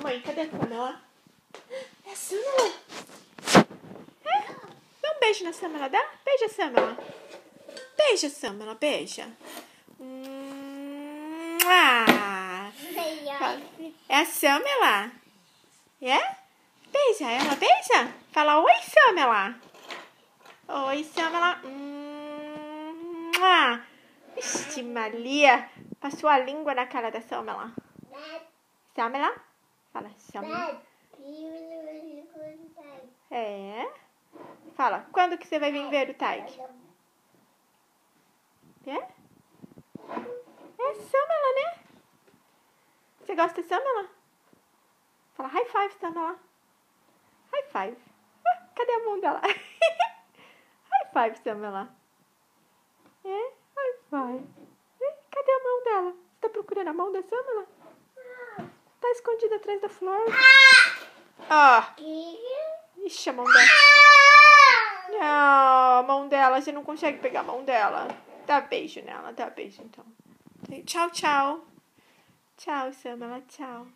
mamãe. Cadê a Samela? É a Samela? É? Dá um beijo na Samela, dá? Beija a Samela. Beija, Samela, beija. É a Samela? É? Beija ela, beija. Fala oi, Samela. Oi, Samela. Ixi, Maria. Passou a língua na cara da Samela. Samela? Fala, Samela. É? Fala, quando que você vai vir ver o Taig? É? É Samela, né? Você gosta de Samela? Fala, high five, Samela. High five. Cadê a mão dela? High five, Samela. É? High five. Cadê a mão dela? Você tá procurando a mão da Samela? Tá escondida atrás da flor. Ixi, a mão dela. Não, a mão dela. Você não consegue pegar a mão dela. Dá beijo nela. Dá beijo, então. Tchau, tchau. Tchau, Samela. Tchau.